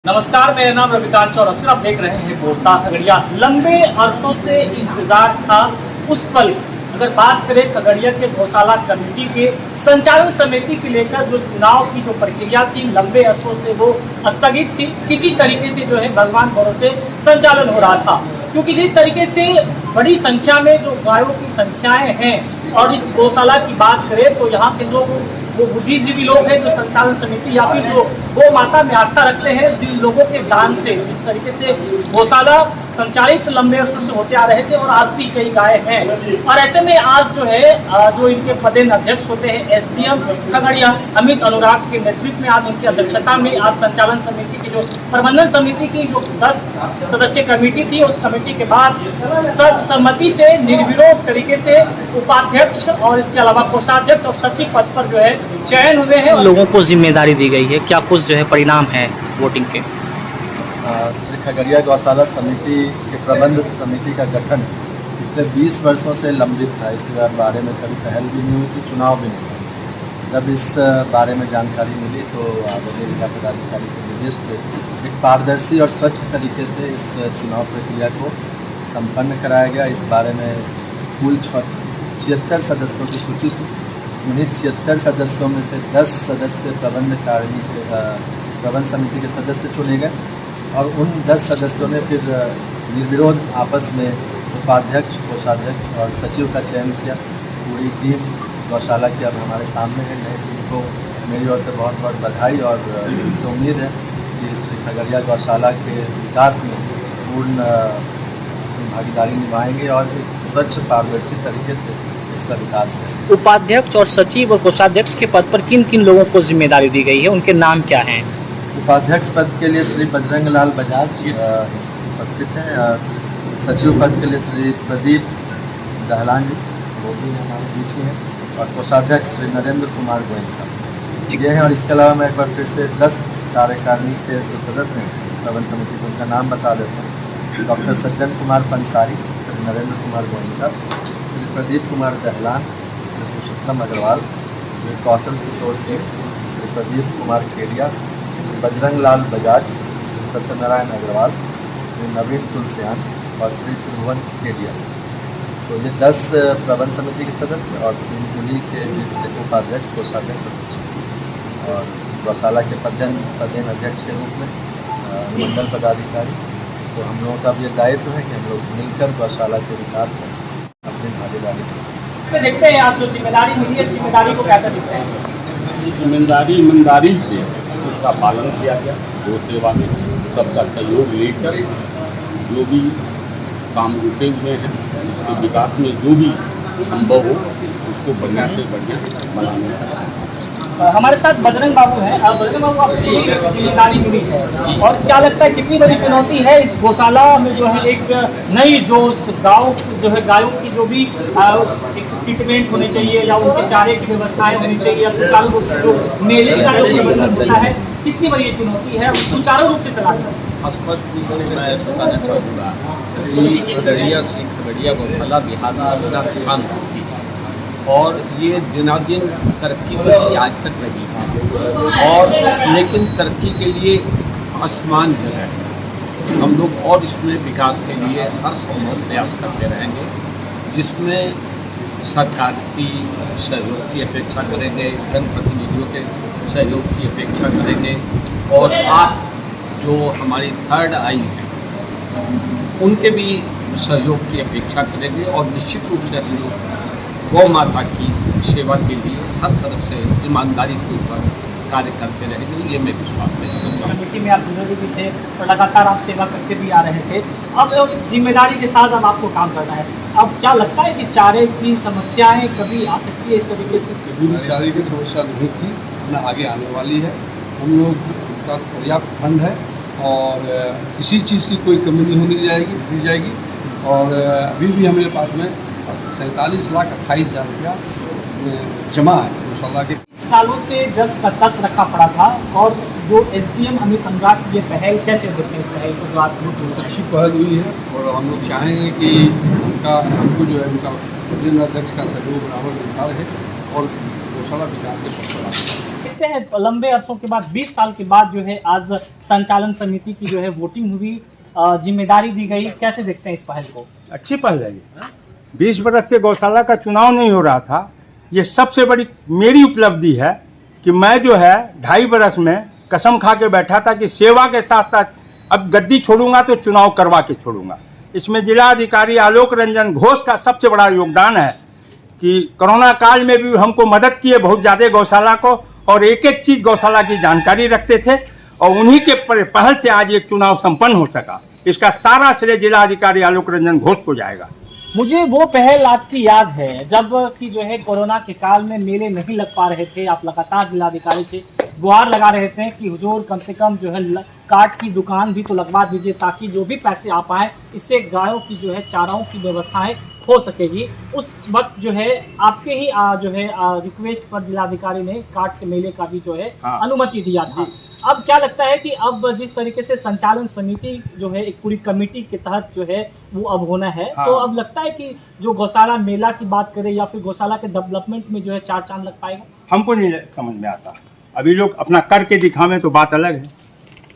नमस्कार, मेरा नाम रविकांत चौरसिया। आप देख रहे हैं बोलता खगड़िया। लंबे अरसों से इंतजार था उस पल। अगर बात करें खगड़िया के गौशाला कमेटी के संचालन समिति के लेकर जो चुनाव की जो प्रक्रिया थी, लंबे अरसों से वो स्थगित थी। किसी तरीके से जो है भगवान भरोसे संचालन हो रहा था, क्योंकि जिस तरीके से बड़ी संख्या में जो गायों की संख्याएं हैं और इस गौशाला की बात करें तो यहाँ के जो वो बुद्धिजीवी लोग हैं जो संचालन समिति या फिर जो गौ माता में आस्था रखते हैं, जिन लोगों के दान से जिस तरीके से गौशाला संचालित लंबे वर्षों से होते आ रहे थे और आज भी कई गाय हैं। और ऐसे में आज जो है जो इनके पदेन अध्यक्ष होते हैं एसडीएम खगड़िया अमित अनुराग के नेतृत्व में, आज उनकी अध्यक्षता में आज संचालन समिति की जो प्रबंधन समिति की जो 10 सदस्यीय कमेटी थी, उस कमेटी के बाद सर्वसम्मति से निर्विरोध तरीके से उपाध्यक्ष और इसके अलावा कोषाध्यक्ष और सचिव पद पर जो है चयन हुए हैं। लोगों को जिम्मेदारी दी गई है, क्या कुछ जो है परिणाम है वोटिंग के? श्री खगड़िया गौशाला समिति के प्रबंध समिति का गठन पिछले 20 वर्षों से लंबित था। इस बारे में कभी पहल भी नहीं हुई थी, चुनाव भी नहीं था। जब इस बारे में जानकारी मिली तो आदरणीय जिला पदाधिकारी के निर्देश पे एक पारदर्शी और स्वच्छ तरीके से इस चुनाव प्रक्रिया को संपन्न कराया गया। इस बारे में कुल 76 सदस्यों की सूची थी। उन्हीं 76 सदस्यों में से 10 सदस्य प्रबंध समिति के सदस्य चुने गए और उन 10 सदस्यों ने फिर निर्विरोध आपस में उपाध्यक्ष, कोषाध्यक्ष और सचिव का चयन किया। पूरी टीम गौशाला की अब हमारे सामने है। नई टीम को मेरी ओर से बहुत बहुत बधाई और इनसे उम्मीद है कि श्री खगड़िया गौशाला के विकास में पूर्ण भागीदारी निभाएंगे और एक स्वच्छ पारदर्शी तरीके से इसका विकास है। उपाध्यक्ष और सचिव और कोषाध्यक्ष के पद पर किन किन लोगों को जिम्मेदारी दी गई है, उनके नाम क्या हैं? उपाध्यक्ष पद के लिए श्री बजरंग लाल बजाज उपस्थित हैं। सचिव पद के लिए श्री प्रदीप दहलान जी, वो भी हमारे बीच ही हैं, और कोषाध्यक्ष श्री नरेंद्र कुमार गोयनका ये हैं। और इसके अलावा मैं एक बार फिर से 10 कार्यकारिणी के जो सदस्य हैं प्रबंध समिति को उनका नाम बता देता हूँ। डॉक्टर सज्जन कुमार पंसारी, श्री नरेंद्र कुमार गोयनका, श्री प्रदीप कुमार दहलान, श्री पुरुषोत्तम अग्रवाल, श्री कौशल किशोर सिंह, श्री प्रदीप कुमार खेड़िया, श्री बजरंग लाल बजाज, श्री सत्यनारायण अग्रवाल, श्री नवीन तुलसियान और श्री त्रिभुवन केडिया। तो ये 10 प्रबंध समिति के सदस्य और 3 कुली के बीच से उपाध्यक्ष, कोषाध्यक्ष और सचिव, और गौशाला के पदेन अध्यक्ष के रूप में मंडल पदाधिकारी। तो हम लोगों का भी ये दायित्व है कि हम लोग मिलकर गौशाला के विकास में अपनी भागीदारी से देखते हैं। आप जो जिम्मेदारी मिली है, जिम्मेदारी को कैसा दिखते हैं? जिम्मेदारी ईमानदारी से उसका पालन किया गया। गौ सेवा में सबका सहयोग लेकर जो भी काम रुके हुए हैं, इसके विकास में जो भी संभव हो उसको बढ़िया से बढ़िया बनाने। हमारे साथ बजरंग बाबू हैं। बजरंग बाबू, आपकी जिम्मेदारी मिली है और क्या लगता है कितनी बड़ी चुनौती है इस गौशाला में जो है एक नई जोश गाँव जो है गायों की जो भी ट्रीटमेंट होनी चाहिए या उनके चारे की व्यवस्थाएं होनी चाहिए या सुचारू रूप से जो मेले का जो प्रबंधन होता है, कितनी बड़ी चुनौती है सुचारू रूप से चलाना? स्पष्ट रूप से मैं बताना चाहूँगा कि खगड़िया गौशाला बिहार में अगला स्थान रखती है और ये दिनादिन तरक्की पर ही आज तक रही है, और लेकिन तरक्की के लिए आसमान जो है हम लोग और इसमें विकास के लिए हर संभव प्रयास करते रहेंगे, जिसमें सरकार की सहयोग की अपेक्षा करेंगे, जनप्रतिनिधियों के सहयोग की अपेक्षा करेंगे, और आप जो हमारी थर्ड आई हैं उनके भी सहयोग की अपेक्षा करेंगे। और निश्चित रूप से हम लोग गौ माता की सेवा के लिए हर तरह से ईमानदारी के ऊपर कार्य करते रहेंगे, ये मैं विश्वास करता हूँ। कमेटी में आप जुड़े भी थे और लगातार आप सेवा करते भी आ रहे थे। अब जिम्मेदारी के साथ अब आपको काम करना है। अब क्या लगता है कि चारे की समस्याएं कभी आ सकती है इस तरीके से? कभी भी चारे की समस्या नहीं थी, न आगे आने वाली है। हम लोग का पर्याप्त फंड है और किसी चीज़ की कोई कमी नहीं होनी दी जाएगी। और अभी भी हमारे पास में 47,28,000 रुपया जमा है गौशाला के। सालों से 10 का 10 रखा पड़ा था और जो एसडीएम अमित अनुराग की ये पहल कैसे देखते हैं? इस पहल को जो आज बहुत अच्छी पहल हुई है और हम लोग चाहेंगे कि हमको जो है उनका प्रदेश अध्यक्ष का सहयोग बराबर मिलता रहे और गौशाला विकास के पथ पर आगे। देखते हैं लंबे अरसों के बाद 20 साल के बाद जो है आज संचालन समिति की जो है वोटिंग हुई, जिम्मेदारी दी गई, कैसे देखते हैं इस पहल को? अच्छी पहल है ये। 20 बरस से गौशाला का चुनाव नहीं हो रहा था। ये सबसे बड़ी मेरी उपलब्धि है कि मैं जो है 2.5 बरस में कसम खा के बैठा था कि सेवा के साथ साथ अब गद्दी छोड़ूंगा तो चुनाव करवा के छोड़ूंगा। इसमें जिलाधिकारी आलोक रंजन घोष का सबसे बड़ा योगदान है कि कोरोना काल में भी हमको मदद किए बहुत ज़्यादा गौशाला को, और एक एक चीज़ गौशाला की जानकारी रखते थे, और उन्हीं के पहल से आज एक चुनाव संपन्न हो सका। इसका सारा श्रेय जिलाधिकारी आलोक रंजन घोष को जाएगा। मुझे वो पहल आपकी याद है जब कि जो है कोरोना के काल में मेले नहीं लग पा रहे थे, आप लगातार जिलाधिकारी से गुहार लगा रहे थे कि हुजूर कम से कम जो है काट की दुकान भी तो लगवा दीजिए ताकि जो भी पैसे आ पाए इससे गायों की जो है चाराओं की व्यवस्थाएं हो सकेगी। उस वक्त जो है आपके ही जो है रिक्वेस्ट पर जिलाधिकारी ने काट के मेले का भी जो है अनुमति दिया था। अब क्या लगता है कि अब जिस तरीके से संचालन समिति जो है एक पूरी कमेटी के तहत जो है वो अब होना है, तो अब लगता है कि जो गौशाला मेला की बात करें या फिर गौशाला के डेवलपमेंट में जो है चार चांद लग पाएगा? हमको नहीं समझ में आता। अभी लोग अपना करके दिखावे तो बात अलग है,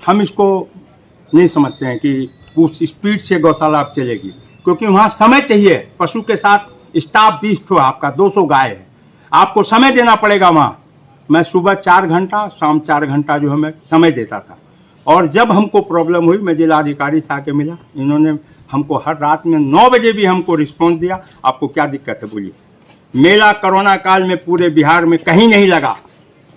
हम इसको नहीं समझते हैं कि उस स्पीड से गौशाला अब चलेगी, क्योंकि वहाँ समय चाहिए। पशु के साथ स्टाफ 20 ठो, आपका 200 गाय है, आपको समय देना पड़ेगा वहाँ। मैं सुबह 4 घंटा, शाम 4 घंटा जो है मैं समय देता था, और जब हमको प्रॉब्लम हुई मैं जिलाधिकारी से आके मिला, इन्होंने हमको हर रात में 9 बजे भी हमको रिस्पॉन्स दिया। आपको क्या दिक्कत है बोलिए। मेला कोरोना काल में पूरे बिहार में कहीं नहीं लगा,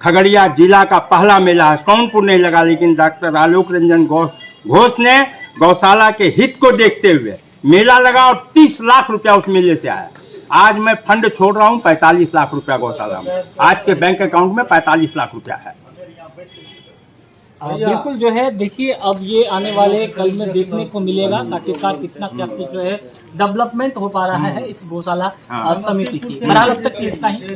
खगड़िया जिला का पहला मेला है, सोनपुर नहीं लगा, लेकिन डॉक्टर आलोक रंजन घोष ने गौशाला के हित को देखते हुए मेला लगा और 30 लाख रुपया उस मेले से आया। आज मैं फंड छोड़ रहा हूँ 45 लाख रुपया गौशाला में, आज के बैंक अकाउंट में 45 लाख रुपया है। बिल्कुल जो है देखिए, अब ये आने वाले कल में देखने को मिलेगा आखिरकार कितना क्या कुछ जो है डेवलपमेंट हो पा रहा है इस गौशाला समिति की। बहरहाल अब तक इतना ही।